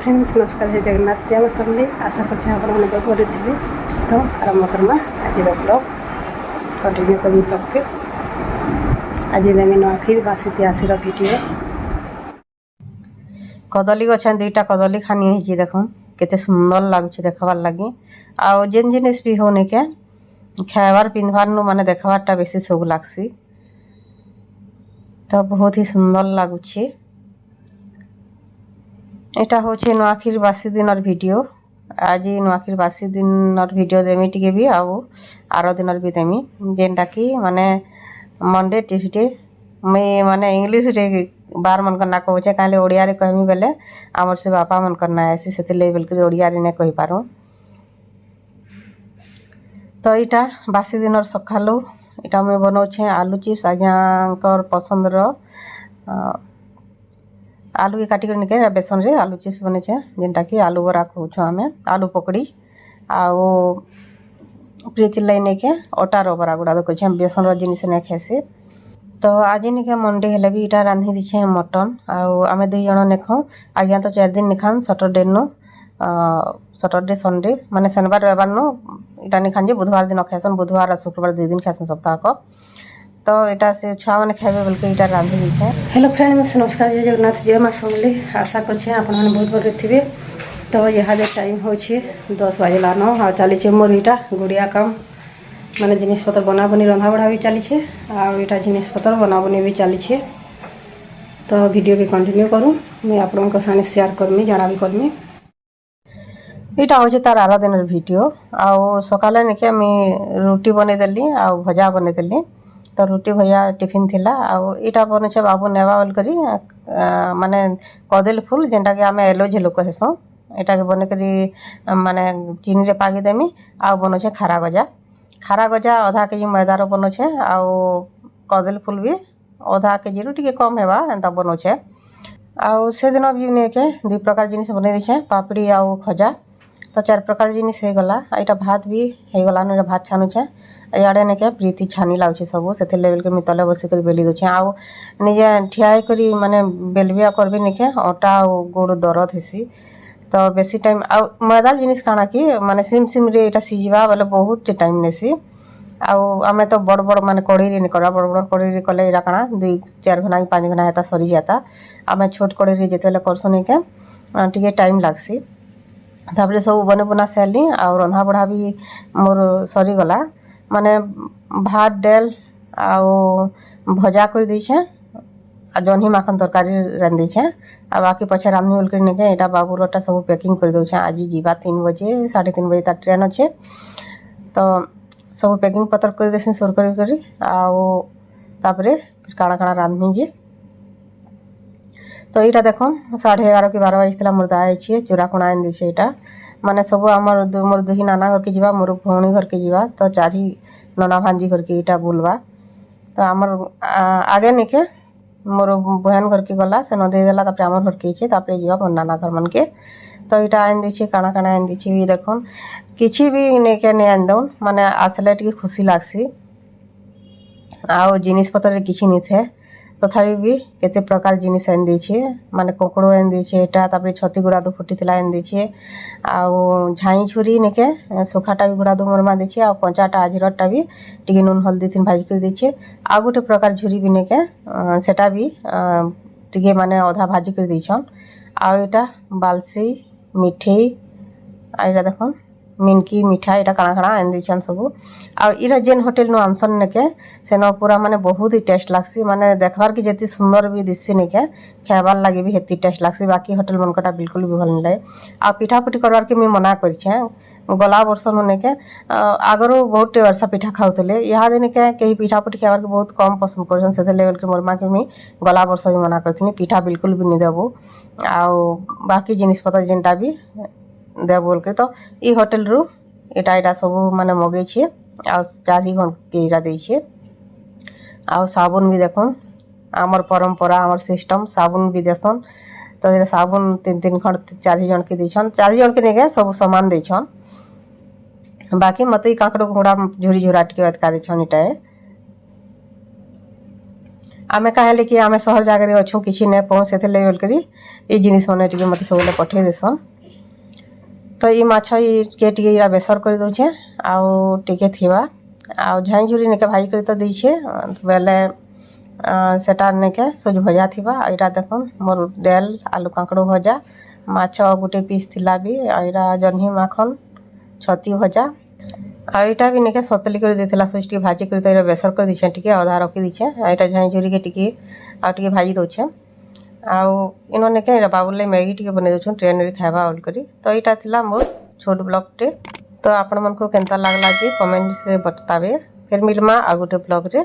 Friends नमस्कार जय जगन्नाथ जय समझे आशा कर बहुत भले थे। तो आरंभ करमा आज ब्लॉग कंटिन्यू करी ब्लॉग के आज देमी नुआखीर बासी तिहासीर वीडियो। कदली गछ दुईटा कदली खानी होती देख केते सुंदर लगुच देखबार लगी आउ जेन जिनिस भी होने के खाइबार पिंधबार नु माने देखबारटा बेसी सब लागसी। तो बहुत ही सुंदर लगुच। এটা হচ্ছে নুয়াখির বাসি দিনর ভিডিও। আজি নুয়াখির বাসি দিনর ভিডিও দেমি টিকে भी ଆଉ ଆର ଦିନର ବି ଦେମି ଯେନ୍ଟା କି ମାନେ ମଣ୍ଡେ ଟ୍ୟୁସଡେ ମୁଇଁ ମାନେ ଇଂଲିଶରେ ବାର ମାନଙ୍କର ନା କହୁଛେ କାହିଁଲେ ଓଡ଼ିଆରେ କହିମି ବେଲେ ଆମର ସେ ବାପା ମାନଙ୍କର ନା ଆସି ସେଥିଲାଗି ବୋଲିକରି ଓଡ଼ିଆରେ ନାଇଁ କହିପାରୁ। ତ ଏଇଟା ବାସି ଦିନର ସକାଳୁ ଏଇଟା ମୁଇଁ ବନଉଛେ ଆଲୁ ଚିପ୍ସ ଆଜ୍ଞାଙ୍କର ପସନ୍ଦର आलू के काटिक निके बेसन रे आलू चिप्स बनेछे जेनटा कि आलू बरा कहूँ आम आलू पकड़ी आउ प्रीति लाई नहीं के अटार बरा गुड़ा तो कहे बेसन जिनिस नहीं खेसी। तो आज निके मंडे हेले भी इटा रांधि दीछे मटन आउ आम दुई जन नेखु आज्ञा तो 4 दिन निखान सटरडे नु सटरडे संडे माने शनिवार रविवार नु इटा निखान जे बुधवार दिन खासन बुधवार और शुक्रवार 2 दिन खासन सप्ताह को। तो यहाँ से छुआ मैंने खाइबे बोल के इटा रांधि दीछे। हेलो फ्रेंड्स नमस्कार जय जगन्नाथ जय माँ समली आशा कर बहुत भले थे। तो यहाँ टाइम हो 10 बजला न आ चली मोर इटा गुड़िया काम माने जिनिस पतर बना बनी रंधा बढ़ा भी चली आटा जिनिस पतर बना बनी भी चली। तो वीडियो के कंटिन्यू करूँ मुझे आपन सामने शेयर करमी जाना भी करमी। यहाँ हूँ तार आर दिन वीडियो आउ सकाले निके मुझे रुटी बनईदेली आ भजा बनईदेली। तो रुटी भैया टिफिन थिला आउ इटा बनुछे बाबू नेवा बोल करी माने कदली फूल जेनटा कि आम एलो झेलो कहसु एटा के बने करी माने चीनी रे पागी देमी आउ बनुछे खारा गजा आधा केजी मैदार बनुछे आउ कदली फूल भी आधा केजी रु टिके कम हेबा एंता बनुछे। आउ से दिन भी ने के 2 प्रकार जिनिस बने दिछे पापड़ी आउ खजा। तो 4 प्रकार जिनिस हे गला एटा भात भी हे गला न भात छानुछे इे ने क्या प्रीति छानी लाउछे सब से लेवल के तले बसिक बेली दूचे आउ निजे ठिया करी माने बेलबिया करबे निके अटा और गोड़ दरद हेसी। तो बेसी टाइम आ मैदा जिनिस काना कि माने सिम रे एटा सिझिबा बेले बहुत टाइम नेसी आउ आमे तो बड़ बड़ माने कढ़ई रे निकरा बड़ कढ़ई रे कले इरा काना 2-4 घंटा 5 घंटा हेता सरी जाता आमे छोट कढ़ई रे जेतेले करसु निके टिके टाइम लागसी। तापरे सब बने बना सारली आ रंधा बढ़ा भी मोर सरी गला माने भात डेल आउ भजा कर दीछे आ जह्नी माखन तरकारी रांधि दीछे आ बाकी पछे रांधि बोल कर निके एटा बाबूरटा सब पैकिंग कर दउछे आज जीवा 3 बजे 3:30 बजे तार ट्रेन अच्छे। तो सब पैकिंग पतर कर देसी सोर करी आउ तापरे काଣା काଣା रांधमी जे। तो यहाँ देख 11:30 कि 12 बजता मोर दाए छे चूरा कोणा आन दीछे एटा माने सब आमर मोर 2 नाना घर के जीवा मोर भौणी घर के जीवा तो 4 नना भांजी घर के इटा बुलवा। तो आमर आगे निके मोर बहन घर के गला से न दे देला तापर आमर घर के तापर जीवा मोर नाना घर मन के। तो इटा आन दीछे काଣା काଣା आन दीछे भी देखुन किछि भी नेके ने आन दउन माने आसले टिके खुशी लागसी आउ जिनिस पतर किछि नि थे तथापि भी केते प्रकार जिनिस आन दीछे माने कोकड़ो आन दीछे एटा तापर छती गुड़ा दो फुटी थिला आन दीछे आउ झाई छुरी नेके सुखाटा भी गुड़ा दो मोरमा दीछे आ कंचाटा आजिरटा भी टिके नून हल्दी थिन भाजी कर दीछे आ गोटे प्रकार झुरी भी नेके सेटा भी टिके माने आधा भाजी कर दीछन आ एटा बालसी मिठे आ एटा देखो मिनकी मिठा एटा काଣା काଣା आन दीछन सब आ इरा जेन होटल नु आनसन नेके सेन पूरा माने बहुत ही टेस्ट लागसी माने देखबार की जति सुंदर भी दिससी नेके खाइबार लागे भी हेती टेस्ट लागसी बाकी होटल मनकटा बिल्कुल भी भल नै आ पिठा पुठी करबार के मी मना करछे गला वर्ष नु नेके आगरो बहुत वर्षा पिठा खाउतले यहाँ दिन के कहीं पिठा पुठी खाइबार के बहुत कम पसंद करछन से लेवल के मोर मां के मी गला वर्ष भी मना करथिनी पिठा बिल्कुल भी नै देबो आ बाकी जिनिस पता जेनटा भी दे बोल के। तो ई होटल रु एटा सब माने मगे छे आ 4 घंटा के इरा दे छे आ साबुन भी देखुन आमर परंपरा आमर सिस्टम साबुन भी देसन। तो ये साबुन 3 खंड 4 जन के देछन 4 जन के नेगे सब सामान देछन बाकी मते काकड़ो गुड़ा झुरी झुराट के बात का देछन एटा आमे कहले कि आमे सहर जगह अच्छु किसी नहीं पहुँच से बोलकर ये जिनिस मैंने टी मत सब पठे देसन। तो ये माछ ये टे बेसर कर दौचे आगे थी झाई झुरी निके भाई कर तो देछे बेले सेटा निके सोज भजा थी यहाँ देखुन मोर डेल आलू कांकड़ भजा माछ गोटे पीस थिला भी यहाँ जह्नी माखन छती भजा आईटा भी निके सतली कर देथिला सोज टी भाजी कर तो बेसर कर दीछे टिके अधा रखी दीछे यहाँ झाई झुरी के टिके आगे भाजी दौचे इन निके बाबुले मैगी टिके बने दौन ट्रेन में खावा बोल करी। तो यहाँ थिला मोर छोट ब्लॉग टे। तो आपण मन को केनता लागला जी कमेंट से बतावे फिर मिलमा आ गोटे ब्लॉग रे।